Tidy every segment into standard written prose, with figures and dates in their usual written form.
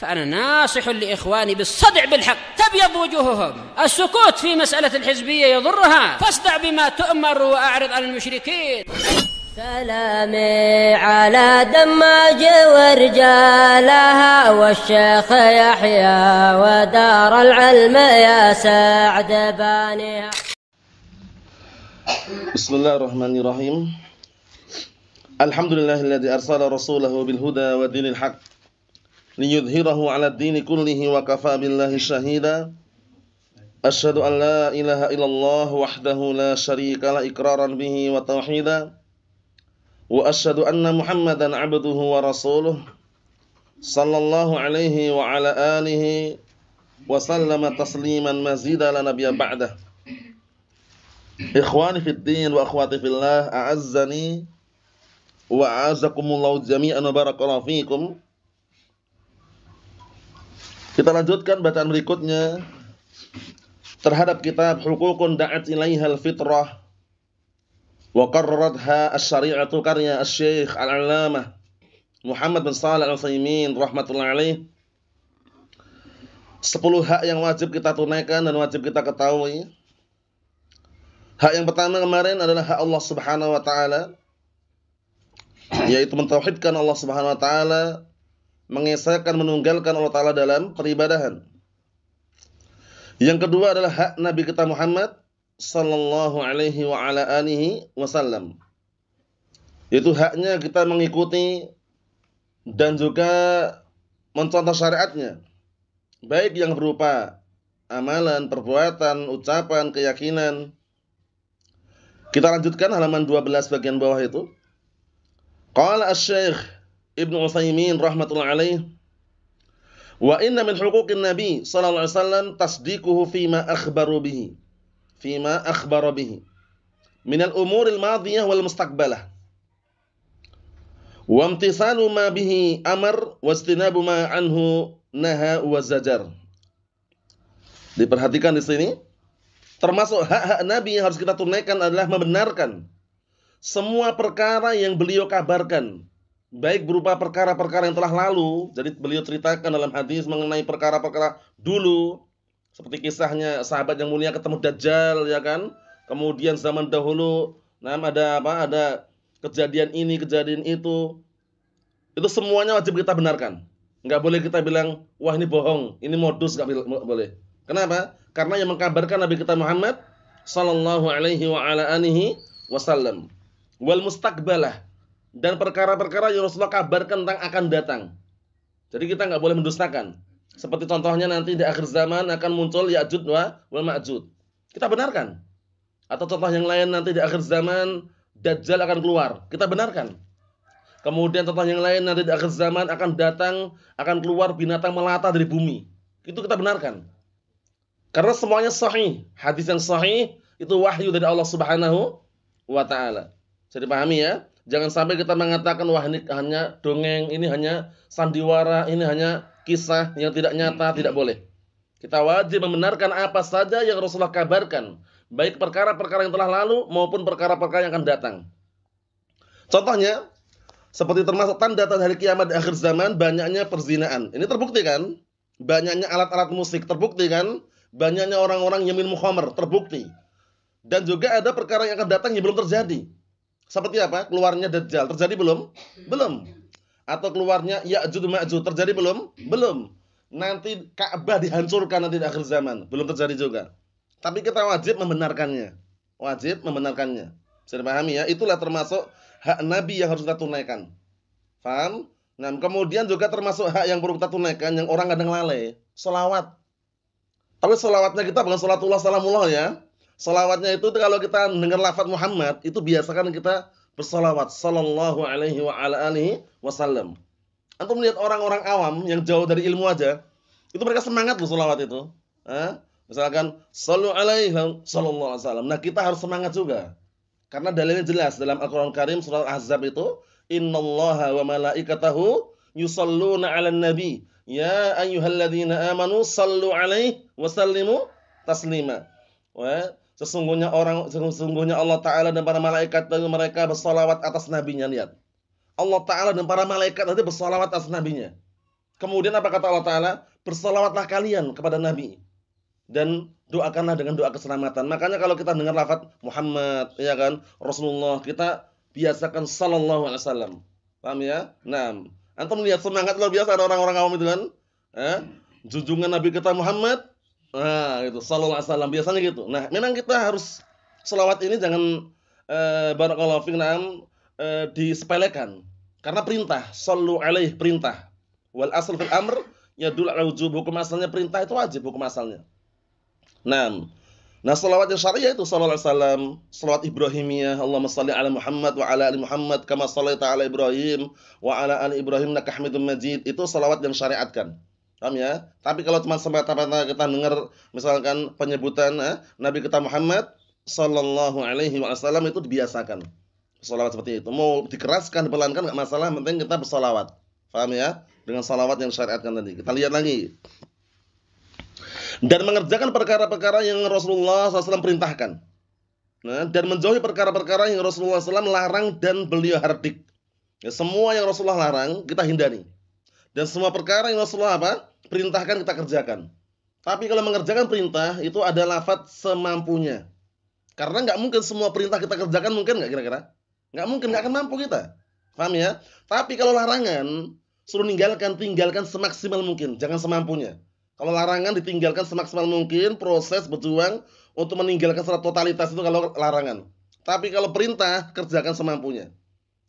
فأنا ناصح لإخواني بالصدع بالحق تبيض وجوههم. السكوت في مسألة الحزبية يضرها، فاصدع بما تؤمر وأعرض عن المشركين. سلامي على دماج ورجالها والشيخ يحيى ودار العلم يا سعد بانيها. بسم الله الرحمن الرحيم. الحمد لله الذي أرسل رسوله بالهدى ودين الحق ليظهره على الدين كله وكفى بالله شهيدا. أشهد أن لا إله إلا الله وحده لا شريك له إقرارا به وتوحيدا، وأشهد أن محمدا عبده ورسوله صلى الله عليه وعلى آله وسلم تسليما مزيدا لا نبي بعده. Ikhwani fid din wa akhwati fillah, a'azzani wa a'azzakumullahu jami'an wa barakallahu fikum. Kita lanjutkan bacaan berikutnya terhadap kitab Huququn da'at ilaihal fitrah wa qarraratha asy-syari'atu karya Asy-Syaikh Al-'Allamah Muhammad bin Shalih Al-Utsaimin rahimatullah alaih. 10 hak yang wajib kita tunaikan dan wajib kita ketahui. Hak yang pertama kemarin adalah hak Allah Subhanahu wa taala, yaitu mentauhidkan Allah Subhanahu wa taala, mengesahkan, menunggalkan Allah taala dalam peribadahan. Yang kedua adalah hak Nabi kita Muhammad sallallahu alaihi wa ala alihi wasallam, yaitu haknya kita mengikuti dan juga mencontoh syariatnya, baik yang berupa amalan, perbuatan, ucapan, keyakinan. Kita lanjutkan halaman 12 bagian bawah itu. Qala Asy-Syaikh Ibnu Utsaimin rahimatullah alaih, wa inna min huquqin nabi sallallahu alaihi wasallam tasdiquhu fima akhbara bihi min al-umuril madhiyah wal mustaqbalah wa imtisalu ma bihi amar wa istinabu ma anhu naha wa zajar. Diperhatikan di sini, termasuk hak-hak Nabi yang harus kita tunaikan adalah membenarkan semua perkara yang beliau kabarkan, baik berupa perkara-perkara yang telah lalu. Jadi beliau ceritakan dalam hadis mengenai perkara-perkara dulu, seperti kisahnya sahabat yang mulia ketemu Dajjal, ya kan? Kemudian zaman dahulu, ada kejadian ini, kejadian itu. Itu semuanya wajib kita benarkan. Enggak boleh kita bilang, wah ini bohong, ini modus, enggak boleh. Kenapa? Karena yang mengkabarkan Nabi kita Muhammad sallallahu alaihi wa ala alihi wasallam. Wal mustaqbalah, dan perkara-perkara yang Rasulullah kabarkan tentang akan datang. Jadi kita enggak boleh mendustakan. Seperti contohnya nanti di akhir zaman akan muncul Ya'juj wal Ma'juj. Kita benarkan. Atau contoh yang lain, nanti di akhir zaman Dajjal akan keluar. Kita benarkan. Kemudian contoh yang lain, nanti di akhir zaman akan keluar binatang melata dari bumi. Itu kita benarkan. Karena semuanya sahih. Hadis yang sahih itu wahyu dari Allah Subhanahu wa taala. Jadi pahami ya. Jangan sampai kita mengatakan wah ini hanya dongeng, ini hanya sandiwara, ini hanya kisah yang tidak nyata, tidak boleh. Kita wajib membenarkan apa saja yang Rasulullah kabarkan, baik perkara-perkara yang telah lalu maupun perkara-perkara yang akan datang. Contohnya, seperti termasuk tanda hari kiamat di akhir zaman, banyaknya perzinaan. Ini terbukti kan? Banyaknya alat-alat musik, terbukti kan? Banyaknya orang-orang yang minum khamr, terbukti. Dan juga ada perkara yang akan datang yang belum terjadi. Seperti apa? Keluarnya Dajjal, terjadi belum? Belum. Atau keluarnya Ya'juj Ma'juj, terjadi belum? Belum. Nanti Ka'bah dihancurkan nanti di akhir zaman, belum terjadi juga. Tapi kita wajib membenarkannya. Wajib membenarkannya. Bisa dipahami ya? Itulah termasuk hak Nabi yang harus kita tunaikan. Paham? Nah, kemudian juga termasuk hak yang perlu kita tunaikan yang orang kadang lalai, selawat. Tapi selawatnya kita bukan salatullah salamullah ya. Selawatnya itu kalau kita dengar lafaz Muhammad, itu biasakan kita berselawat sallallahu alaihi wa ala alihi wasallam. Antum melihat orang-orang awam yang jauh dari ilmu aja, itu mereka semangat loh selawat itu. Misalkan sallu alaihi sallallahu alaihi wasallam. Nah, kita harus semangat juga. Karena dalilnya jelas dalam Al-Qur'an Karim surat Al-Ahzab itu, innallaha wa malaikatahu yusalluna 'alan nabi. Ya ayyuhalladzina amanu sallu alaihi wa sallimu taslima. Sesungguhnya Allah Ta'ala dan para malaikat mereka bersalawat atas nabinya. Lihat. Allah Ta'ala dan para malaikat nanti bersalawat atas nabinya. Kemudian apa kata Allah Ta'ala? Bersalawatlah kalian kepada Nabi dan doakanlah dengan doa keselamatan. Makanya kalau kita dengar lafaz Muhammad, ya kan, Rasulullah, kita biasakan sallallahu alaihi wasallam. Paham ya? Nah, antum lihat semangat luar biasa ada orang-orang awam itu kan? Junjungan Nabi kita Muhammad, nah itu sallallahu alaihi wasallam biasanya gitu. Nah, memang kita harus selawat ini jangan barakallahu fiik disepelekan. Karena perintah, sallu alaihi perintah. Wal asl fil amr yadul ala wujub, hukum asalnya perintah itu wajib hukum asalnya. Nah, salawat yang syariah itu sallallahu alaihi wasallam, salawat Ibrahimiyah, Allahumma shalli ala Muhammad wa ala ali Muhammad kama shallaita ala Ibrahim wa ala ali Ibrahim innaka Hamidum Majid. Itu salawat yang syariatkan. Paham ya? Tapi kalau cuma semata-mata kita dengar misalkan penyebutan Nabi kita Muhammad sallallahu alaihi wasallam itu dibiasakan. Salawat seperti itu. Mau dikeraskan, dipelankan enggak masalah, penting kita bersalawat. Paham ya? Dengan salawat yang syariatkan tadi. Kita lihat lagi. Dan mengerjakan perkara-perkara yang Rasulullah SAW perintahkan. Nah, dan menjauhi perkara-perkara yang Rasulullah SAW larang dan beliau hardik. Ya, semua yang Rasulullah larang kita hindari. Dan semua perkara yang Rasulullah perintahkan kita kerjakan. Tapi kalau mengerjakan perintah itu ada lafaz semampunya. Karena nggak mungkin semua perintah kita kerjakan, mungkin nggak kira-kira? Nggak mungkin, nggak akan mampu kita. Paham ya? Tapi kalau larangan suruh tinggalkan semaksimal mungkin, jangan semampunya. Kalau larangan ditinggalkan semaksimal mungkin, proses berjuang untuk meninggalkan secara totalitas itu kalau larangan. Tapi kalau perintah, kerjakan semampunya.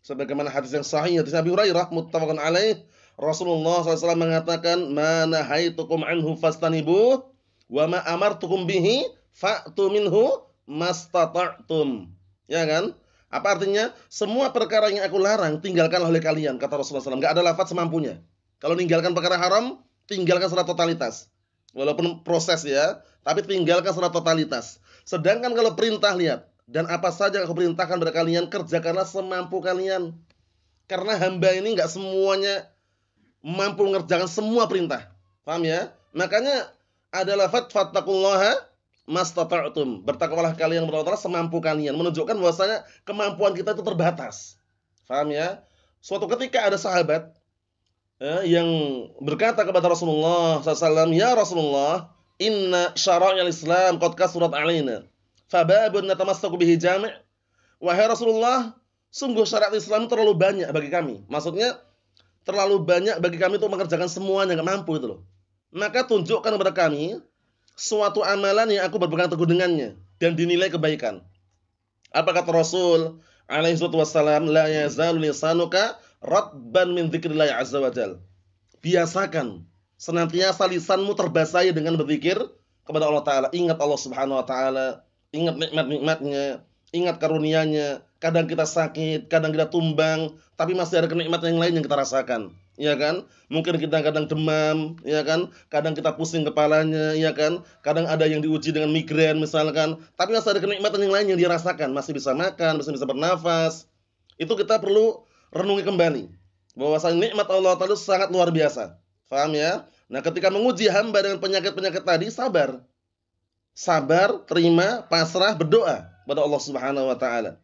Sebagaimana hadis yang sahih, hadis Abi Hurairah muttafaqun alaih, Rasulullah SAW mengatakan, "Ma nahaitukum anhu fastanibuh, wa ma amartukum bihi fa'tu minhu mastata'tum." Ya kan? Apa artinya? Semua perkara yang aku larang tinggalkanlah oleh kalian, kata Rasulullah SAW. Enggak ada lafaz semampunya. Kalau meninggalkan perkara haram, tinggalkan secara totalitas. Walaupun proses ya, tapi tinggalkan secara totalitas. Sedangkan kalau perintah, lihat, dan apa saja yang aku perintahkan kepada kalian, kerjakanlah semampu kalian. Karena hamba ini enggak semuanya mampu mengerjakan semua perintah. Paham ya? Makanya ada lafaz fattaqullaha mastata'tum. Bertakwalah kalian kepada Allah semampu kalian, menunjukkan bahwasanya kemampuan kita itu terbatas. Paham ya? Suatu ketika ada sahabat yang berkata kepada Rasulullah SAW, "Ya Rasulullah, inna syara'il Islam qad kasurat alaina, fababun natamassaku bihi jami'." Wahai Rasulullah, sungguh syariat Islam terlalu banyak bagi kami. Maksudnya terlalu banyak bagi kami untuk mengerjakan semuanya, enggak mampu itu loh. Maka tunjukkan kepada kami suatu amalan yang aku berpegang teguh dengannya dan dinilai kebaikan. Apa kata Rasul alaihi wassalam? La yazalu lisanuka radban min dzikrillah azza wajal. Biasakan senantiasa lisanmu terbasahi dengan berzikir kepada Allah Ta'ala. Ingat Allah Subhanahu Wa Ta'ala, ingat nikmat-nikmatnya, ingat karunia-Nya. Kadang kita sakit, kadang kita tumbang, tapi masih ada kenikmatan yang lain yang kita rasakan, ya kan? Mungkin kita kadang demam, ya kan? Kadang kita pusing kepalanya, ya kan? Kadang ada yang diuji dengan migrain misalkan, tapi masih ada kenikmatan yang lain yang dirasakan, masih bisa makan, masih bisa bernafas. Itu kita perlu renungi kembali bahwasanya nikmat Allah Ta'ala sangat luar biasa. Paham ya? Nah, ketika menguji hamba dengan penyakit-penyakit tadi, sabar. Sabar, terima, pasrah, berdoa kepada Allah Subhanahu Wa Ta'ala.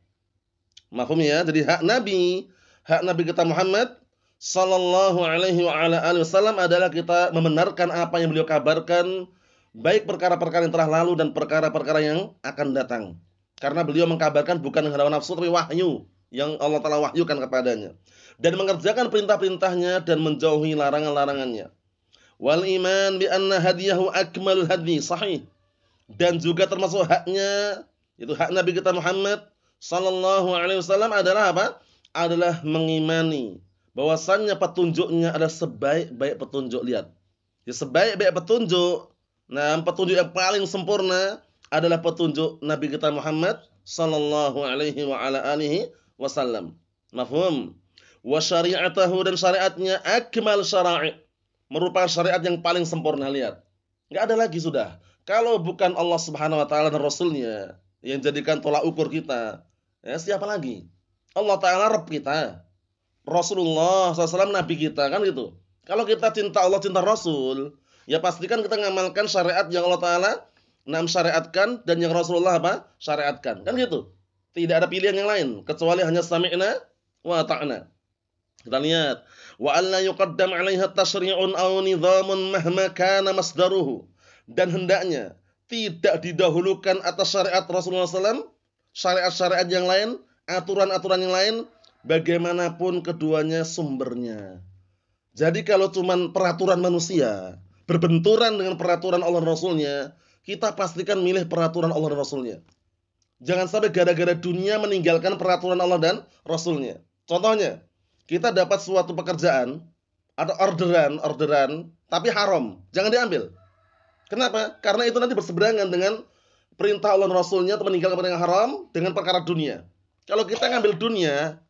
Mafhum ya? Jadi hak Nabi kita Muhammad sallallahu alaihi wa ala alihi wasallam adalah kita membenarkan apa yang beliau kabarkan, baik perkara-perkara yang telah lalu dan perkara-perkara yang akan datang. Karena beliau mengkabarkan bukan dengan hawa nafsu tapi wahyu yang Allah Ta'ala wahyukan kepadanya. Dan mengerjakan perintah-perintahnya dan menjauhi larangan-larangannya. Wal iman bi anna hadiyahu akmalul hadi, sahih. Dan juga termasuk haknya, itu hak Nabi kita Muhammad sallallahu alaihi wasallam adalah apa? Adalah mengimani bahwasannya petunjuknya adalah sebaik-baik petunjuk. Lihat. Ya, sebaik-baik petunjuk. Nah, petunjuk yang paling sempurna adalah petunjuk Nabi kita Muhammad sallallahu alaihi wa ala alihi wasallam. Mafhum? Wa syari'atahu, dan syariatnya akmal syara'i. Merupakan syariat yang paling sempurna. Lihat. Enggak ada lagi sudah. Kalau bukan Allah Subhanahu wa taala dan Rasulnya yang jadikan tolak ukur kita, ya siapa lagi? Allah Ta'ala Rabb kita, Rasulullah SAW Nabi kita, kan gitu. Kalau kita cinta Allah, cinta Rasul, ya pastikan kita ngamalkan syariat yang Allah Ta'ala syariatkan dan yang Rasulullah syariatkan, kan gitu. Tidak ada pilihan yang lain kecuali hanya sami'na wa ta'na. Kita lihat, wa alla yuqaddam 'alaiha tasyri'un aw nidhamun mahma kana masdaruhu. Dan hendaknya tidak didahulukan atas syariat Rasulullah SAW, syariat-syariat yang lain, aturan-aturan yang lain, bagaimanapun keduanya sumbernya. Jadi kalau cuman peraturan manusia berbenturan dengan peraturan Allah dan Rasulnya, kita pastikan milih peraturan Allah dan Rasulnya. Jangan sampai gara-gara dunia meninggalkan peraturan Allah dan Rasulnya. Contohnya, kita dapat suatu pekerjaan atau orderan, tapi haram, jangan diambil. Kenapa? Karena itu nanti berseberangan dengan perintah Allah dan Rasulnya atau meninggalkan perintah haram dengan perkara dunia. Kalau kita ngambil dunia,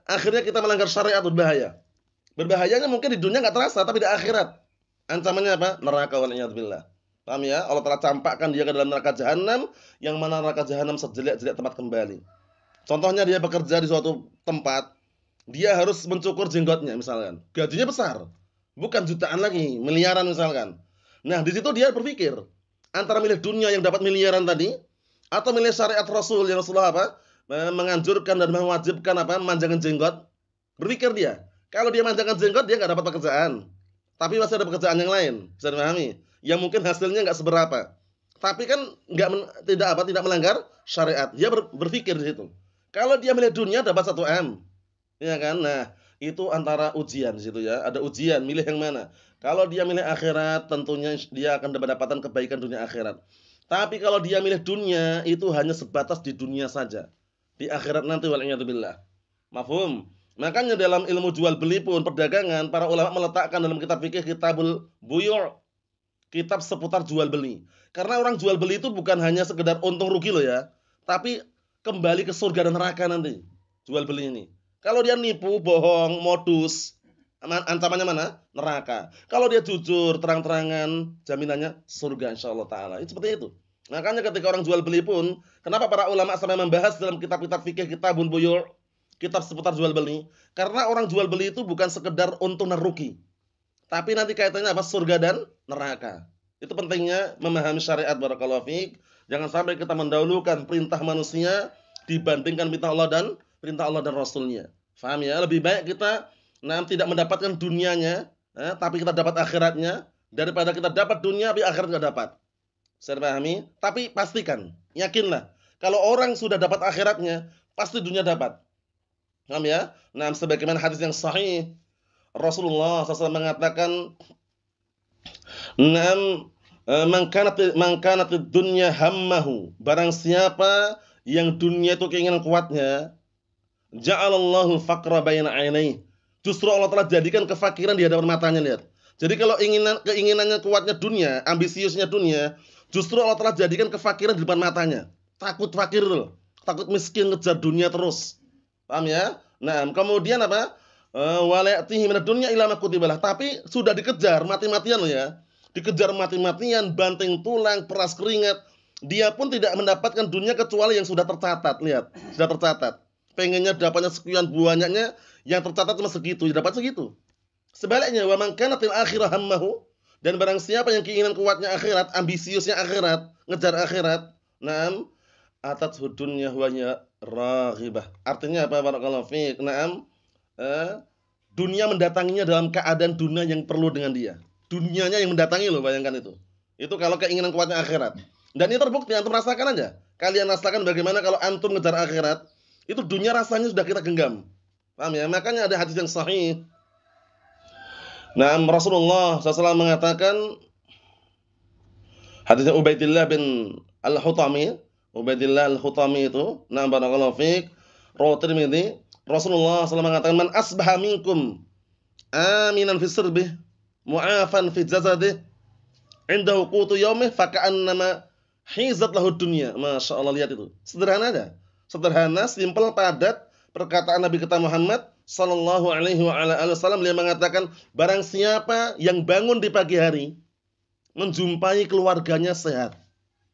akhirnya kita melanggar syariat, berbahaya. Berbahayanya mungkin di dunia nggak terasa, tapi di akhirat ancamannya apa? Neraka, wal'iyadzubillah. Paham ya? Allah telah campakkan dia ke dalam neraka jahanam, yang mana neraka jahanam sejelek-jelek tempat kembali. Contohnya dia bekerja di suatu tempat, dia harus mencukur jenggotnya misalkan. Gajinya besar, bukan jutaan lagi, miliaran misalkan. Nah, di situ dia berpikir antara milih dunia yang dapat miliaran tadi atau milih syariat Rasul yang Rasulullah apa? Menganjurkan dan mewajibkan apa? Memanjangkan jenggot. Berpikir dia, kalau dia manjangkan jenggot dia nggak dapat pekerjaan. Tapi masih ada pekerjaan yang lain, bisa dipahami? Yang mungkin hasilnya nggak seberapa. Tapi kan tidak melanggar syariat. Dia berpikir di situ. Kalau dia milih dunia dapat 1 M. Ya kan? Nah, itu antara ujian di situ ya. Ada ujian, milih yang mana? Kalau dia milih akhirat, tentunya dia akan mendapatkan kebaikan dunia akhirat. Tapi kalau dia milih dunia, itu hanya sebatas di dunia saja. Di akhirat nanti, wal'iyadzubillah. Mafhum? Makanya dalam ilmu jual beli pun, perdagangan, para ulama meletakkan dalam kitab fikih Kitabul Buyu', kitab seputar jual beli. Karena orang jual beli itu bukan hanya sekedar untung rugi loh ya, tapi kembali ke surga dan neraka nanti. Jual beli ini. Kalau dia nipu, bohong, modus, ancamannya mana? Neraka. Kalau dia jujur, terang-terangan, jaminannya surga insyaallah taala. Itu seperti itu. Makanya ketika orang jual beli pun, kenapa para ulama sampai membahas dalam kitab-kitab fikih Kitabul Buyu', kitab seputar jual beli? Karena orang jual beli itu bukan sekedar untung dan rugi, tapi nanti kaitannya apa? Surga dan neraka. Itu pentingnya memahami syariat, barakallahu fiik. Jangan sampai kita mendahulukan perintah manusia dibandingkan perintah Allah dan Rasulnya. Faham ya? Lebih baik kita tidak mendapatkan dunianya, tapi kita dapat akhiratnya, daripada kita dapat dunia tapi akhirat nggak dapat. Saya pahami? Tapi pastikan, yakinlah, kalau orang sudah dapat akhiratnya, pasti dunia dapat. Paham ya? Nah, sebagaimana hadis yang sahih, Rasulullah SAW mengatakan, man kanat dunya hammahu, barang siapa yang dunia itu keinginan kuatnya, ja'alallahu faqra baina 'ainaihi, justru Allah telah jadikan kefakiran di hadapan matanya. Lihat. Jadi kalau keinginannya kuatnya dunia, ambisiusnya dunia, justru Allah telah jadikan kefakiran di depan matanya. Takut fakir loh, takut miskin, ngejar dunia terus. Paham ya? Nah, kemudian apa? Wala'tihi minad dunya ila ma kutibalah. Tapi sudah dikejar mati-matian loh ya. Dikejar mati-matian, banting tulang, peras keringat. Dia pun tidak mendapatkan dunia kecuali yang sudah tercatat. Lihat, sudah tercatat. Pengennya dapatnya sekian banyaknya, yang tercatat cuma segitu, dapat segitu. Sebaliknya, wa man kanatil akhirah hammahu, dan barang siapa yang keinginan kuatnya akhirat, ambisiusnya akhirat, ngejar akhirat, na'am, atathu dunya wa hiya raghibah. Artinya apa? Barakallahu fiik. Na'am, dunia mendatanginya dalam keadaan dunia yang perlu dengan dia. Dunianya yang mendatangi loh, bayangkan itu. Itu kalau keinginan kuatnya akhirat. Dan ini terbukti, antum rasakan aja. Kalian rasakan bagaimana kalau antum ngejar akhirat, itu dunia rasanya sudah kita genggam. Paham ya? Makanya ada hadis yang sahih. Nah, Rasulullah SAW mengatakan, hadisnya Ubaidillah bin Al-Hutami, Ubaidillah Al-Hutami itu, nah barakallahu fiik, rawahu Tirmidzi, Rasulullah SAW mengatakan, man asbaha minkum aminan fi sirbih, mu'afan fi jasadih, indahu qutu yaumih, faka'annama hizat lahu dunya. Masya Allah, lihat itu. Sederhana aja. Sederhana, simpel, padat. Perkataan Nabi kita Muhammad sallallahu alaihi wasallam, beliau mengatakan, barang siapa yang bangun di pagi hari menjumpai keluarganya sehat,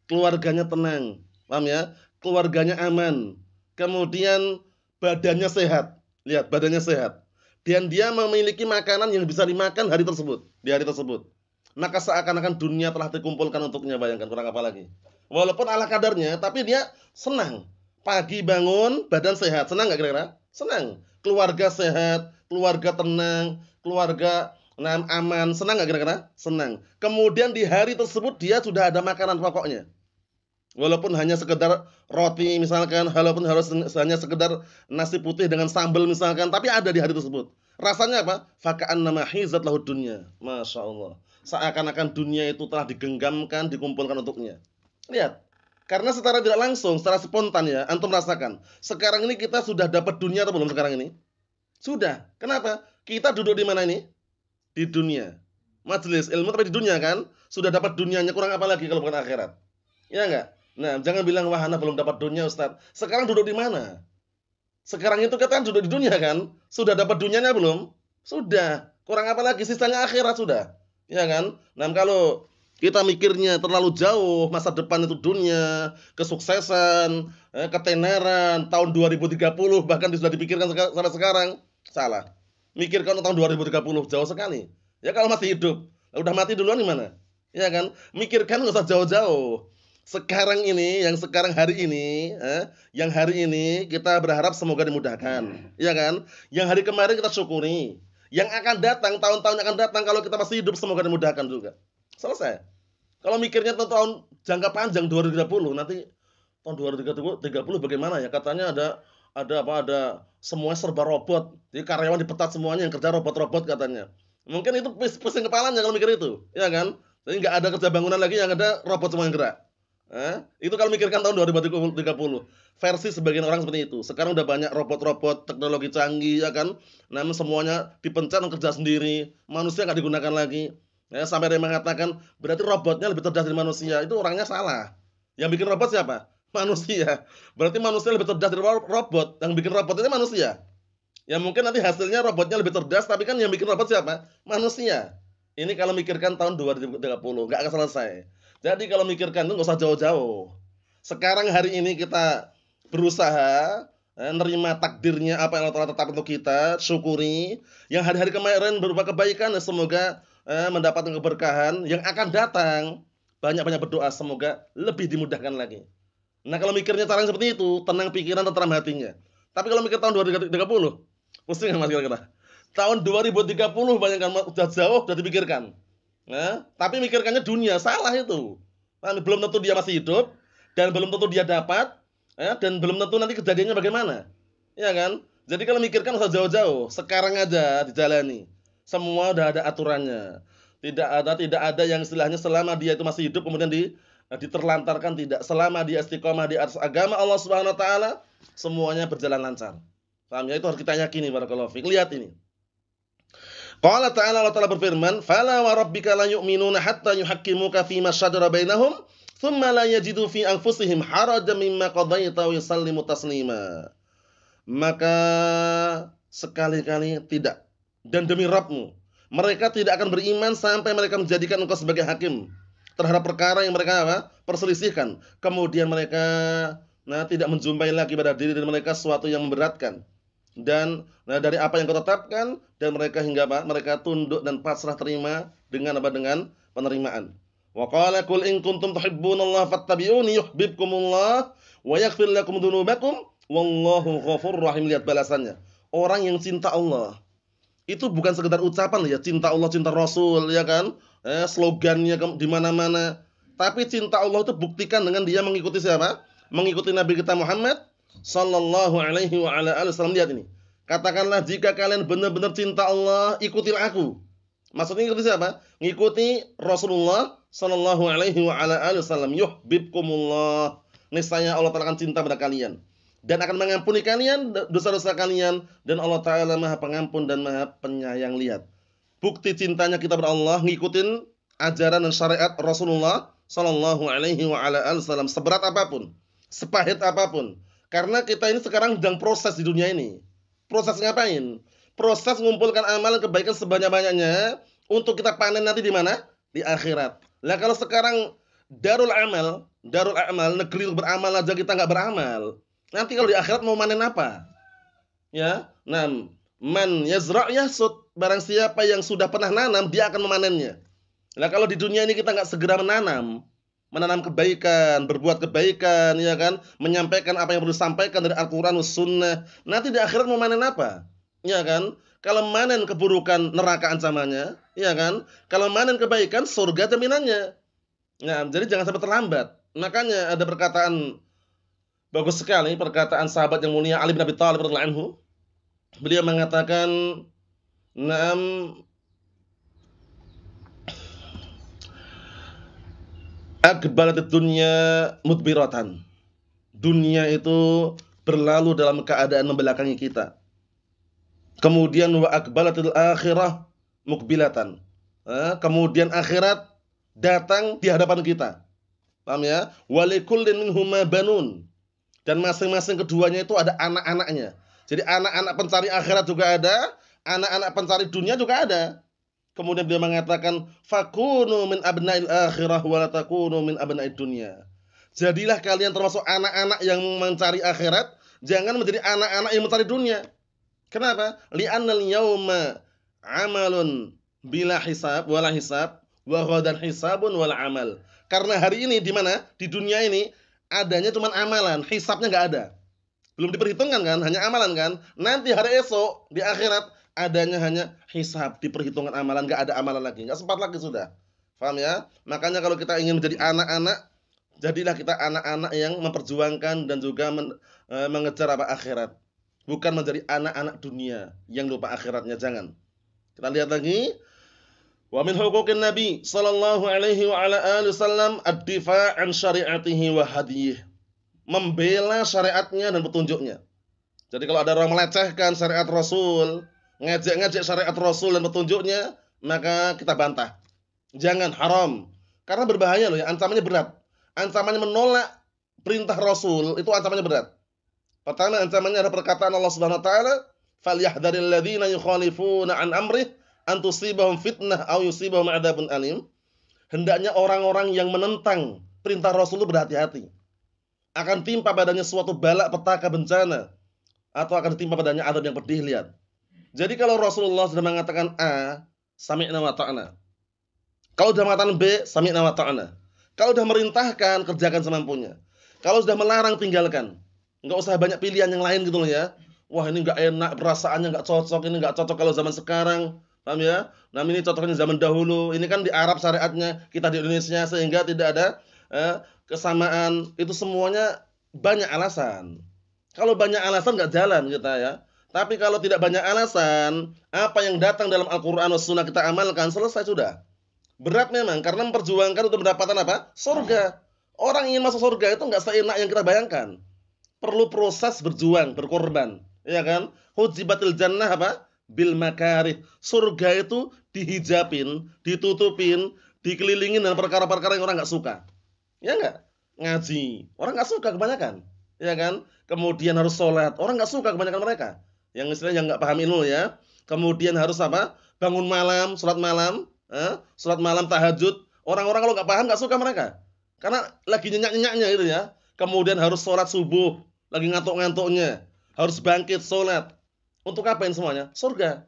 keluarganya tenang, paham ya? Keluarganya aman, kemudian badannya sehat. Lihat, badannya sehat. Dan dia memiliki makanan yang bisa dimakan hari tersebut, di hari tersebut. Maka seakan-akan dunia telah dikumpulkan untuknya, bayangkan, kurang apa lagi. Walaupun ala kadarnya, tapi dia senang. Pagi bangun, badan sehat. Senang nggak kira-kira? Senang. Keluarga sehat, keluarga tenang, keluarga aman, senang nggak kira-kira? Senang. Kemudian di hari tersebut dia sudah ada makanan pokoknya. Walaupun hanya sekedar roti misalkan, walaupun harus hanya sekedar nasi putih dengan sambal misalkan, tapi ada di hari tersebut. Rasanya apa? Faka'annama hizat lahud dunya. Masya Allah. Seakan-akan dunia itu telah digenggamkan, dikumpulkan untuknya. Lihat. Karena secara tidak langsung, secara spontan ya, antum rasakan. Sekarang ini kita sudah dapat dunia atau belum sekarang ini? Sudah. Kenapa? Kita duduk di mana ini? Di dunia. Majelis ilmu tapi di dunia kan? Sudah dapat dunianya, kurang apa lagi kalau bukan akhirat? Ya enggak? Nah, jangan bilang wah ana belum dapat dunia Ustaz. Sekarang duduk di mana? Sekarang itu kita kan duduk di dunia kan? Sudah dapat dunianya belum? Sudah. Kurang apa lagi? Sisanya akhirat sudah. Ya kan? Nah, kalau kita mikirnya terlalu jauh, masa depan itu dunia, kesuksesan, ketenaran, tahun 2030 bahkan sudah dipikirkan sampai sekarang, salah. Mikirkan tahun 2030 jauh sekali. Ya kalau masih hidup, udah mati duluan gimana? Ya kan? Mikirkan nggak usah jauh-jauh. Sekarang ini, yang sekarang hari ini, yang hari ini kita berharap semoga dimudahkan, ya kan? Yang hari kemarin kita syukuri. Yang akan datang, tahun-tahun yang akan datang kalau kita masih hidup semoga dimudahkan juga. Selesai. Kalau mikirnya tahun jangka panjang 2030, nanti tahun 2030 bagaimana ya? Katanya ada semuanya serba robot. Jadi karyawan dipecat semuanya, yang kerja robot-robot katanya. Mungkin itu pusing kepalanya kalau mikir itu, ya kan? Jadi nggak ada kerja bangunan lagi, yang ada robot semua yang gerak. Itu kalau mikirkan tahun 2030. Versi sebagian orang seperti itu. Sekarang udah banyak robot-robot, teknologi canggih ya kan. Namun semuanya dipencet dan kerja sendiri. Manusia nggak digunakan lagi. Ya, sampai ada yang mengatakan berarti robotnya lebih cerdas dari manusia. Itu orangnya salah. Yang bikin robot siapa? Manusia. Berarti manusia lebih cerdas dari robot. Yang bikin robot itu manusia. Ya mungkin nanti hasilnya robotnya lebih cerdas, tapi kan yang bikin robot siapa? Manusia. Ini kalau mikirkan tahun 2030, nggak akan selesai. Jadi kalau mikirkan itu nggak usah jauh-jauh. Sekarang hari ini kita berusaha nerima takdirnya apa yang Allah Ta'ala tetapkan untuk kita, syukuri. Yang hari-hari kemarin berupa kebaikan, semoga mendapatkan keberkahan. Yang akan datang, banyak-banyak berdoa, semoga lebih dimudahkan lagi. Nah kalau mikirnya cara seperti itu, tenang pikiran, tenteram hatinya. Tapi kalau mikir tahun 2030, pusing nggak mas kira-kira? Tahun 2030 banyak kan udah jauh, udah dipikirkan. Tapi mikirkannya dunia, salah itu. Belum tentu dia masih hidup, dan belum tentu dia dapat, dan belum tentu nanti kejadiannya bagaimana. Ya kan? Jadi kalau mikirkan usah jauh-jauh, sekarang aja dijalani. Semua udah ada aturannya. Tidak ada yang istilahnya selama dia itu masih hidup kemudian diterlantarkan, tidak. Selama dia istiqomah di atas agama Allah Subhanahu wa taala, semuanya berjalan lancar. Paham ya? Itu harus kita yakini, barakallahu fiik. Lihat ini. Qala ta'ala, Allah Ta'ala berfirman, "Fala wa rabbika la yu'minuna hatta yuhaqqimuka fima shajara bainahum, thumma la yajidu fi anfusihim harajan mimma qadaita wa yusallimu taslima." Maka sekali-kali tidak. Dan demi Rabbmu, mereka tidak akan beriman sampai mereka menjadikan engkau sebagai hakim terhadap perkara yang mereka perselisihkan. Kemudian mereka tidak menjumpai lagi pada diri mereka sesuatu yang memberatkan. Dan dari apa yang kau tetapkan, dan mereka hingga mereka tunduk dan pasrah terima dengan dengan penerimaan. Wa qala qul in kuntum tuhibbunallaha fattabi'uni yuhibbukumullah wa yaghfir lakum dzunubakum wallahu ghafurur rahim. Lihat balasannya. Orang yang cinta Allah itu bukan sekedar ucapan ya, cinta Allah, cinta Rasul ya kan? Slogannya di mana-mana. Tapi cinta Allah itu buktikan dengan dia mengikuti siapa? Mengikuti Nabi kita Muhammad sallallahu alaihi wa ala alihi wasallam. Lihat ini. Katakanlah jika kalian benar-benar cinta Allah, ikutilah aku. Maksudnya ikuti siapa? Ngikuti Rasulullah sallallahu alaihi wa ala alihi wasallam. Yuhibbukumullah. Niscaya Allah Ta'ala akan cinta pada kalian dan akan mengampuni kalian dosa-dosa kalian, dan Allah Ta'ala Maha Pengampun dan Maha Penyayang. Lihat. Bukti cintanya kita pada Allah, ngikutin ajaran dan syariat Rasulullah sallallahu alaihi wa ala alihi wasallam, seberat apapun, sepahit apapun. Karena kita ini sekarang sedang proses di dunia ini. Proses ngapain? Proses mengumpulkan amalan kebaikan sebanyak-banyaknya untuk kita panen nanti di mana? Di akhirat. Lah kalau sekarang darul amal, negeri beramal aja kita nggak beramal. Nanti kalau di akhirat mau panen apa? Ya, man yazra' yahsud. Barang siapa yang sudah pernah nanam, dia akan memanennya. Lah kalau di dunia ini kita nggak segera menanam kebaikan, berbuat kebaikan, ya kan, menyampaikan apa yang perlu disampaikan dari Al-Quran dan Sunnah, nanti di akhirat mau panen apa? Ya kan? Kalau manen keburukan, neraka ancamannya, ya kan? Kalau manen kebaikan, surga jaminannya. Nah, jadi jangan sampai terlambat. Makanya ada perkataan bagus sekali, perkataan sahabat yang mulia Ali bin Abi Thalib radhiyallahu anhu. Beliau mengatakan, "Naam, aqbalatid dunya mudbiratan." Dunia itu berlalu dalam keadaan membelakangi kita. Kemudian wa aqbalatil akhirah muqbilatan. Kemudian akhirat datang di hadapan kita. Paham ya? Walikullin minhuma banun. Dan masing-masing keduanya itu ada anak-anaknya. Jadi anak-anak pencari akhirat juga ada, anak-anak pencari dunia juga ada. Kemudian beliau mengatakan, fakunu min abna'il akhirah wa la takunu min abna'id dunya. Jadilah kalian termasuk anak-anak yang mencari akhirat, jangan menjadi anak-anak yang mencari dunia. Kenapa? Li'annal yawma amalun bila hisab wala hisab wa ghadan hisabun wala amal. Karena hari ini di mana? Di dunia ini adanya cuma amalan, hisabnya enggak ada. Belum diperhitungkan kan, hanya amalan kan. Nanti hari esok di akhirat adanya hanya hisab, diperhitungkan amalan, enggak ada amalan lagi, enggak sempat lagi sudah. Paham ya? Makanya kalau kita ingin menjadi anak-anak, jadilah kita anak-anak yang memperjuangkan dan juga mengejar apa akhirat. Bukan menjadi anak-anak dunia yang lupa akhiratnya, jangan. Kita lihat lagi. Wa min huquqin Nabi sallallahu alaihi wa ala alihi wasallam ad-difa' an syari'atihi wa hadiyih. Membela syariatnya dan petunjuknya. Jadi kalau ada orang melecehkan syariat Rasul, ngejek-ngejek syariat Rasul dan petunjuknya, maka kita bantah. Jangan, haram. Karena berbahaya loh ya, ancamannya berat. Ancamannya menolak perintah Rasul itu ancamannya berat. Pertama ancamannya ada perkataan Allah Subhanahu wa taala, "Falyahdharil ladzina yukhalifuna an amrih an tusibahum fitnah aw yusibahum adzabun alim." Hendaknya orang-orang yang menentang perintah Rasul itu berhati-hati. Akan timpa padanya suatu balak petaka bencana atau akan timpa padanya azab yang pedih, lihat. Jadi kalau Rasulullah sudah mengatakan A, sami'na wa ta'na. Kalau sudah mengatakan B, sami'na wa ta'na. Kalau sudah merintahkan, kerjakan semampunya. Kalau sudah melarang, tinggalkan. Enggak usah banyak pilihan yang lain gitu loh ya. Wah ini enggak enak, perasaannya enggak cocok, ini enggak cocok kalau zaman sekarang. Paham ya? Nah ini cocoknya zaman dahulu. Ini kan di Arab syariatnya, kita di Indonesia, sehingga tidak ada kesamaan. Itu semuanya banyak alasan. Kalau banyak alasan enggak jalan kita ya. Tapi kalau tidak banyak alasan, apa yang datang dalam Al-Quran dan Sunnah kita amalkan, selesai sudah. Berat memang, karena memperjuangkan untuk mendapatkan apa? Surga. Orang ingin masuk surga itu enggak seenak yang kita bayangkan. Perlu proses berjuang, berkorban, ya kan? Hujibatil jannah apa? Bil makarih. Surga itu dihijabin, ditutupin, dikelilingin dengan perkara-perkara yang orang enggak suka. Ya enggak? Ngaji, orang enggak suka kebanyakan, ya kan? Kemudian harus sholat, orang enggak suka kebanyakan mereka. Yang istilahnya yang enggak paham ilmu ya. Kemudian harus apa? Bangun malam, sholat malam, tahajud. Orang-orang kalau enggak paham enggak suka mereka. Karena lagi nyenyak-nyenyaknya gitu ya. Kemudian harus sholat subuh, lagi ngantuk-ngantuknya, harus bangkit sholat. Untuk apa ini semuanya? Surga.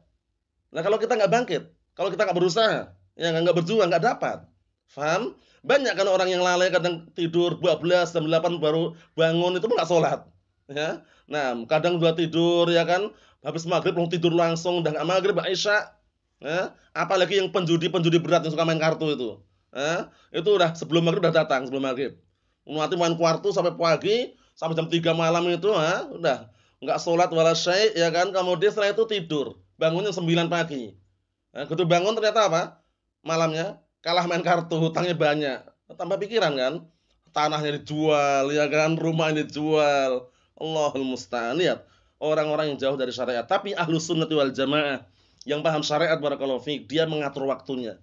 Nah kalau kita nggak bangkit, kalau kita nggak berusaha, ya nggak berjuang, nggak dapat. Faham? Banyak kan orang yang lalai, kadang tidur 12 jam 8 baru bangun, itu pun nggak sholat. Ya. Nah kadang udah tidur ya kan, habis maghrib langsung tidur langsung, udah nggak maghrib, nggak isya. Ya. Apalagi yang penjudi berat yang suka main kartu itu. Ya. Itu udah sebelum maghrib udah datang, sebelum maghrib. Nanti main kartu sampai pagi, sampai jam 3 malam itu, udah enggak sholat wala syai' ya kan. Kemudian setelah itu tidur, bangunnya 9 pagi. Begitu bangun ternyata apa? Malamnya kalah main kartu, hutangnya banyak. Tambah pikiran kan? Tanahnya dijual ya kan, rumahnya dijual. Allahul musta'an. Lihat, orang-orang yang jauh dari syariat, tapi ahlus sunnati wal jamaah yang paham syariat barakallahu fiik, dia mengatur waktunya.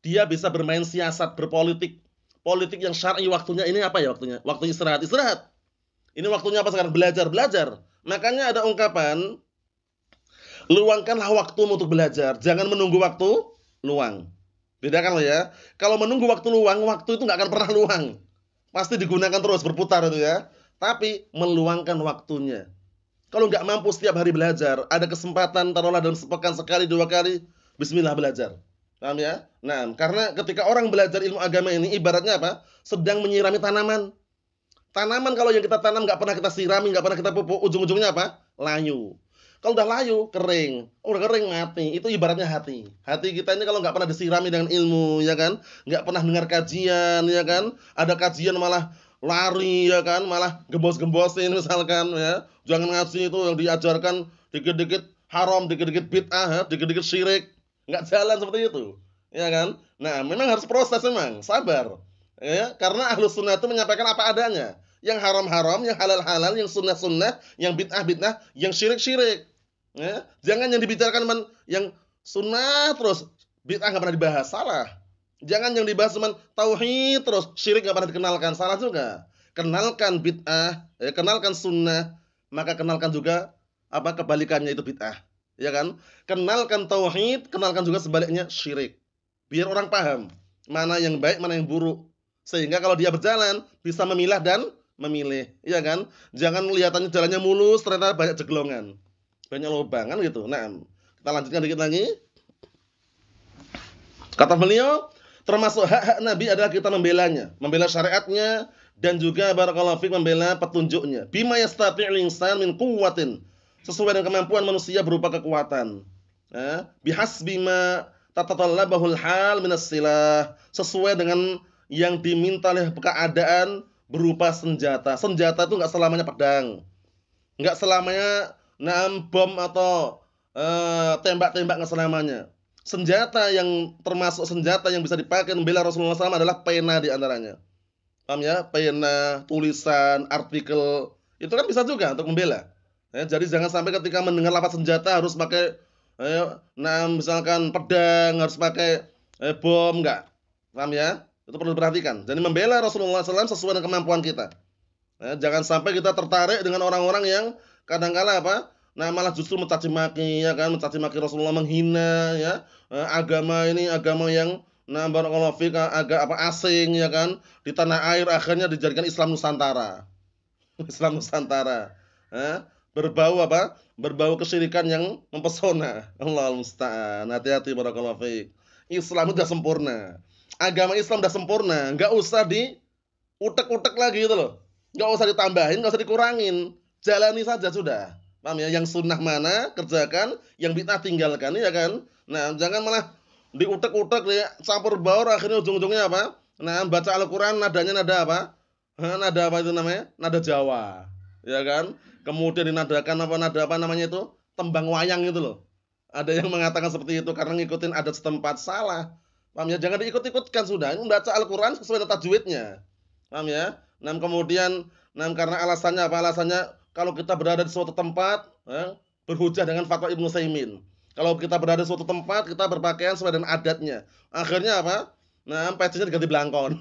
Dia bisa bermain siasat, berpolitik. Politik yang syar'i waktunya ini apa ya waktunya? Waktu istirahat. Ini waktunya apa sekarang? Belajar. Makanya ada ungkapan, luangkanlah waktumu untuk belajar. Jangan menunggu waktu luang. Bedakan loh ya. Kalau menunggu waktu luang, waktu itu nggak akan pernah luang. Pasti digunakan terus, berputar itu ya. Tapi meluangkan waktunya. Kalau nggak mampu setiap hari belajar, ada kesempatan taruhlah dalam sepekan sekali, 2 kali, bismillah belajar. Paham ya? Nah, karena ketika orang belajar ilmu agama ini ibaratnya apa? Sedang menyirami tanaman. Tanaman kalau yang kita tanam nggak pernah kita sirami, nggak pernah kita pupuk, ujung-ujungnya apa? Layu. Kalau udah layu, kering. Udah kering, mati. Itu ibaratnya hati. Hati kita ini kalau nggak pernah disirami dengan ilmu, ya kan? Nggak pernah dengar kajian, ya kan? Ada kajian malah lari, ya kan? Malah gembos-gembosin misalkan, ya. Jangan ngaji itu yang diajarkan dikit-dikit haram, dikit-dikit bid'ah, ya, dikit-dikit syirik. Nggak jalan seperti itu, ya kan? Nah, memang harus proses memang, sabar. Ya, karena Ahlus Sunnah itu menyampaikan apa adanya. Yang haram-haram, yang halal-halal, yang sunnah-sunnah, yang bid'ah-bid'ah, yang syirik-syirik. Ya, jangan yang dibicarakan yang sunnah terus, bid'ah nggak pernah dibahas, salah. Jangan yang dibahas cuma tauhid terus, syirik nggak pernah dikenalkan, salah juga. Kenalkan bid'ah, kenalkan sunnah, maka kenalkan juga apa kebalikannya itu bid'ah, ya kan? Kenalkan tauhid, kenalkan juga sebaliknya syirik. Biar orang paham mana yang baik, mana yang buruk. Sehingga kalau dia berjalan bisa memilah dan memilih, ya kan? Jangan kelihatannya jalannya mulus, ternyata banyak jeglongan, banyak lubang kan gitu. Nah, kita lanjutkan dikit lagi. Kata beliau, termasuk hak-hak Nabi adalah kita membelanya, membela syariatnya dan juga barakallahu fik membela petunjuknya. Bima yastati'ul insan min quwwatin, sesuai dengan kemampuan manusia berupa kekuatan. Bihasbi ma tatatallabahul hal minas silah, sesuai dengan yang diminta oleh keadaan berupa senjata. Senjata itu nggak selamanya pedang, nggak selamanya bom atau tembak-tembak, nggak selamanya. Senjata yang termasuk senjata yang bisa dipakai membela Rasulullah SAW adalah pena di antaranya. Paham ya? Pena, tulisan, artikel, itu kan bisa juga untuk membela. Ya, jadi jangan sampai ketika mendengar lafaz senjata harus pakai misalkan pedang, harus pakai bom, enggak. Paham ya? Itu perlu diperhatikan. Jadi membela Rasulullah SAW sesuai dengan kemampuan kita. Ya, jangan sampai kita tertarik dengan orang-orang yang kadang-kala malah justru mencaci maki, ya kan? Mencaci maki Rasulullah, menghina, ya. Agama ini agama yang barakallahu fik agak asing, ya kan? Di tanah air akhirnya dijadikan Islam Nusantara. Islam Nusantara. Berbau Berbau kesyirikan yang mempesona. Allahul musta'an. Hati-hati barakallahu fik. Islam itu sudah sempurna. Agama Islam sudah sempurna, nggak usah diutek-utek lagi gitu loh. Nggak usah ditambahin, nggak usah dikurangin. Jalani saja sudah. Paham ya? Yang sunnah mana kerjakan, yang bid'ah tinggalkan, ya kan? Nah, jangan malah diutek-utek, campur baur, akhirnya ujung-ujungnya apa? Nah, baca Al-Qur'an nadanya nada apa? Nada apa itu namanya? Nada Jawa. Ya kan? Kemudian dinadakan nada apa namanya itu? Tembang wayang gitu loh. Ada yang mengatakan seperti itu karena ngikutin adat setempat, salah. Paham ya? Jangan diikut-ikutkan sudah. Ini membaca Al-Qur'an sesuai dengan tajwidnya. Paham ya? Nah, kemudian karena alasannya apa? Alasannya kalau kita berada di suatu tempat, berhujah dengan fatwa Ibnu Utsaimin. Kalau kita berada di suatu tempat, kita berpakaian sesuai dengan adatnya. Akhirnya apa? Nah, pecinya diganti belangkon.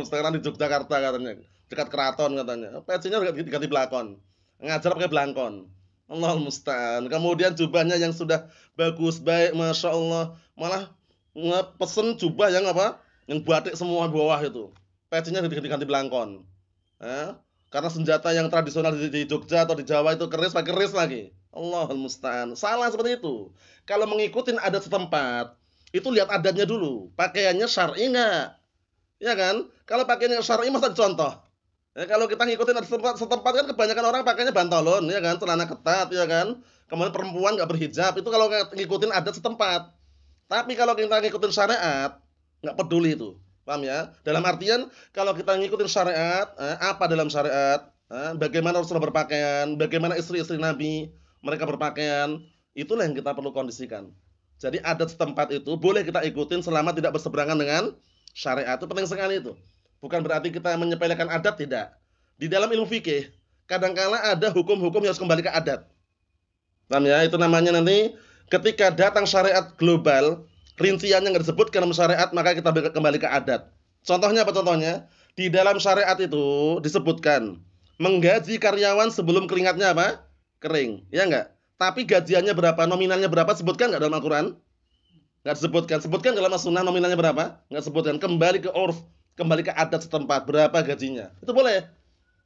Sekarang di Yogyakarta katanya, dekat keraton katanya. Pecinya diganti belangkon. Ngajar pakai belangkon. Allahul musta'an. Kemudian jubahnya yang sudah bagus, baik, Masya Allah, malah pesen jubah yang yang batik semua bawah itu, pecinya diganti belangkon. Karena senjata yang tradisional di Jogja atau di Jawa itu keris, pakai keris lagi. Allahul musta'an. Salah seperti itu. Kalau mengikuti adat setempat, itu lihat adatnya dulu, pakaiannya syar'i enggak, ya kan? Kalau pakaiannya syar'i masa dicontoh. Ya, kalau kita ngikutin adat setempat kan kebanyakan orang pakainya bantalon, ya kan, celana ketat, ya kan. Kemudian perempuan enggak berhijab, itu kalau ngikutin adat setempat. Tapi kalau kita ngikutin syariat, nggak peduli itu. Paham ya? Dalam artian, kalau kita ngikutin syariat, apa dalam syariat, bagaimana Rasulullah berpakaian, bagaimana istri-istri Nabi, mereka berpakaian, itulah yang kita perlu kondisikan. Jadi adat setempat itu boleh kita ikutin selama tidak berseberangan dengan syariat. Itu penting sekali itu. Bukan berarti kita menyepelekan adat, tidak. Di dalam ilmu fikih, kadangkala ada hukum-hukum yang harus kembali ke adat. Paham ya? Itu namanya nanti ketika datang syariat global, rinciannya nggak disebutkan dalam syariat, maka kita kembali ke adat. Contohnya apa contohnya? Di dalam syariat itu disebutkan menggaji karyawan sebelum keringatnya kering, ya enggak? Tapi gajiannya berapa, nominalnya berapa, sebutkan nggak dalam Al-Quran? Nggak disebutkan. Sebutkan dalam As-Sunnah nominalnya berapa? Nggak sebutkan. Kembali ke urf, kembali ke adat setempat, berapa gajinya. Itu boleh.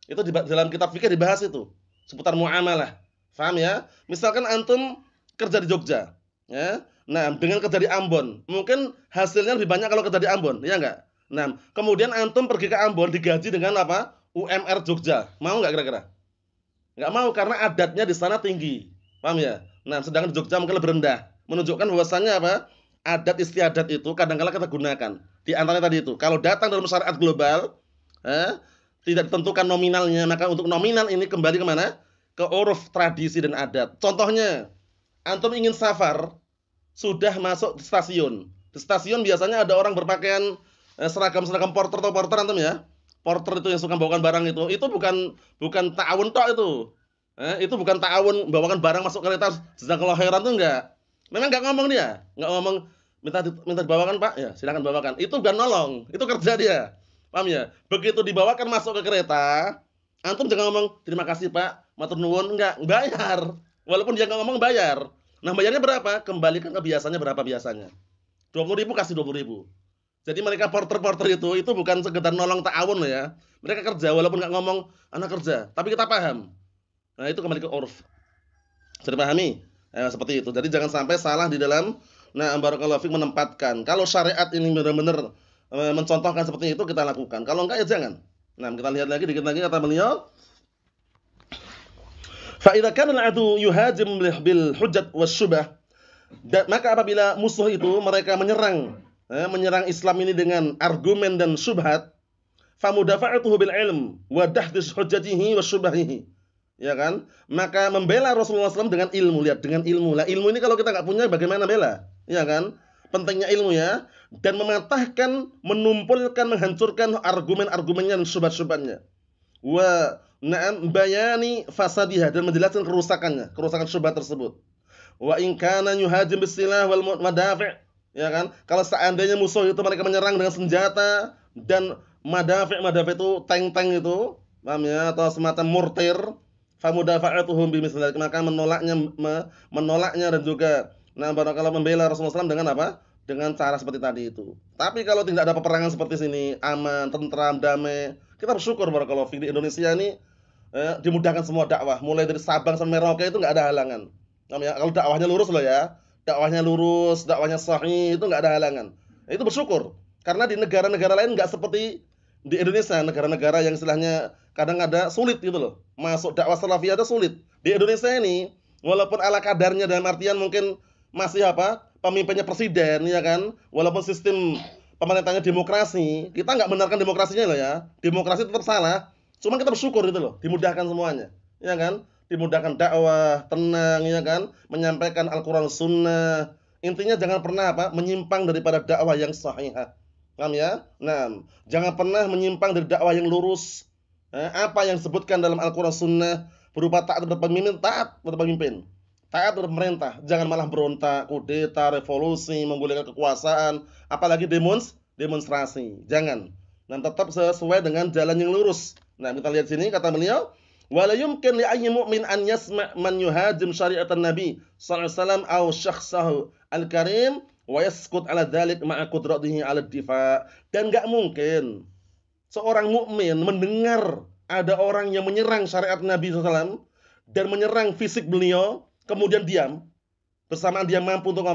Itu dalam kitab fikih dibahas itu, seputar muamalah. Paham ya? Misalkan antum kerja di Jogja, ya. Nah, dengan kerja di Ambon, mungkin hasilnya lebih banyak kalau kerja di Ambon, ya enggak? Nah, kemudian antum pergi ke Ambon digaji dengan UMR Jogja. Mau enggak kira-kira? Enggak mau karena adatnya di sana tinggi. Paham ya? Nah, sedangkan di Jogja mungkin lebih rendah. Menunjukkan bahwasannya apa? Adat istiadat itu kadang-kala kita gunakan. Di antaranya tadi itu, kalau datang dalam syariat global, tidak ditentukan nominalnya, maka untuk nominal ini kembali kemana? Ke uruf, tradisi dan adat. Contohnya, antum ingin safar, sudah masuk stasiun. Di stasiun biasanya ada orang berpakaian seragam porter atau porter antum ya. Porter itu yang suka bawakan barang itu bukan ta'awun tok itu. Itu bukan ta'awun bawakan barang masuk kereta jazakallahu khairan itu enggak. Memang enggak ngomong dia, enggak ngomong minta dibawakan Pak, ya silakan bawakan. Itu bukan nolong, itu kerja dia. Paham ya? Begitu dibawakan masuk ke kereta, antum jangan ngomong terima kasih Pak, matur nuwun, enggak, bayar. Walaupun dia enggak ngomong bayar. Nah, bayarnya berapa? Kembalikan ke biasanya berapa biasanya. 20.000 kasih 20.000. Jadi mereka porter-porter itu bukan sekedar nolong ta'awun loh ya. Mereka kerja walaupun enggak ngomong anak kerja, tapi kita paham. Nah, itu kembali ke urf. Sudah pahami? Seperti itu. Jadi jangan sampai salah di dalam barakallahu fiik menempatkan. Kalau syariat ini benar-benar mencontohkan seperti itu kita lakukan. Kalau enggak ya jangan. Nah, kita lihat lagi dikit lagi kata beliau. Fa idza kana al-'adu yuhajim bil hujjat wasyubah. Maka apabila musuh itu mereka menyerang Islam ini dengan argumen dan syubhat, famudafa'atuhu bil ilm wa dahdis hujjatihi wasyubahihi. Ya kan? Maka membela Rasulullah SAW dengan ilmu. Lihat, dengan ilmu. Lah ilmu ini kalau kita enggak punya bagaimana bela? Ya kan? Pentingnya ilmu ya. Dan mematahkan, menumpulkan, menghancurkan argumen-argumennya dan syubhat-syubhatnya. Wa bayani fasadiha, dan menjelaskan kerusakan syubhat tersebut. Wa in kana yuhajim bisilah wal madafi', ya kan? Kalau seandainya musuh itu mereka menyerang dengan senjata dan madafi' itu tank-tank itu, paham ya? Atau semacam mortir, famudafa'atuhum bimithli, maka menolaknya dan juga barakallahu membela Rasulullah SAW dengan apa? Dengan cara seperti tadi itu. Tapi kalau tidak ada peperangan seperti sini, aman, tentram, damai, kita bersyukur barakallahu fiik di Indonesia ini dimudahkan semua dakwah, mulai dari Sabang sampai Merauke itu enggak ada halangan. Kalau dakwahnya lurus loh ya, dakwahnya sahih, itu enggak ada halangan. Itu bersyukur. Karena di negara-negara lain enggak seperti di Indonesia, negara-negara yang istilahnya kadang ada sulit gitu loh. Masuk dakwah salafiyah itu sulit. Di Indonesia ini, walaupun ala kadarnya dalam artian mungkin masih pemimpinnya presiden, ya kan? Walaupun sistem pemerintahnya demokrasi, kita enggak benarkan demokrasinya loh ya. Demokrasi tetap salah. Cuma kita bersyukur gitu loh, dimudahkan semuanya. Ya kan? Dimudahkan dakwah, tenang, ya kan? Menyampaikan Al-Qur'an Sunnah. Intinya jangan pernah menyimpang daripada dakwah yang sahihah. Paham ya? Nah, jangan pernah menyimpang dari dakwah yang lurus. Apa yang disebutkan dalam Al-Qur'an Sunnah berupa taat terhadap pemimpin, taat terhadap pemimpin. Taat terhadap pemerintah, jangan malah berontak, kudeta, revolusi, menggulingkan kekuasaan, apalagi demonstrasi. Jangan. Dan tetap sesuai dengan jalan yang lurus. Nah, kita lihat sini kata beliau, wala yumkin li ayyi mu'min an yasma' man yuhajim syari'atan nabi sallallahu alaihi wasallam aw syakhsahu al-karim wa yaskut 'ala dzalik ma'a qudratihi 'ala ad-difa'. Dan enggak mungkin seorang mukmin mendengar ada orang yang menyerang syariat Nabi sallallahu alaihi wasallam dan menyerang fisik beliau kemudian diam bersamaan dia mampu untuk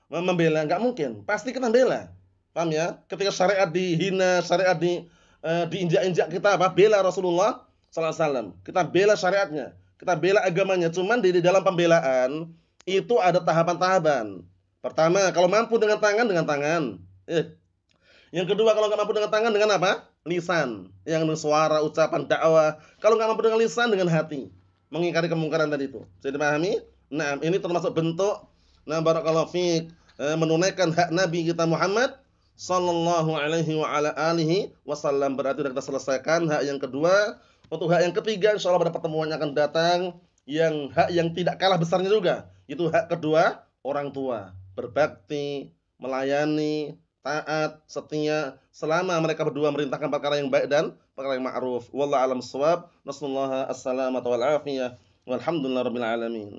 membela. Enggak mungkin. Pasti kita bela. Paham ya? Ketika syariat dihina, syariat diinjak-injak, kita bela Rasulullah sallallahu alaihi wasallam. Kita bela syariatnya, kita bela agamanya. Cuman di dalam pembelaan itu ada tahapan-tahapan. Pertama, kalau mampu dengan tangan. Yang kedua, kalau nggak mampu dengan tangan, dengan apa? Lisan. Yang dengan suara, ucapan, dakwah. Kalau nggak mampu dengan lisan, dengan hati. Mengingkari kemungkaran tadi itu. Jadi dipahami? Nah, ini termasuk bentuk barakallahu fiik menunaikan hak Nabi kita Muhammad sallallahu alaihi wa ala alihi wasallam. Berarti sudah kita selesaikan hak yang kedua. Untuk hak yang ketiga insyaallah pada pertemuan yang akan datang, hak yang tidak kalah besarnya juga, itu hak kedua orang tua, berbakti, melayani, taat, setia selama mereka berdua merintahkan perkara yang baik dan perkara yang ma'ruf. Wallahu a'lam bissawab. Nasallahu as-salamata wal afiyah. Walhamdulillahirabbil alamin.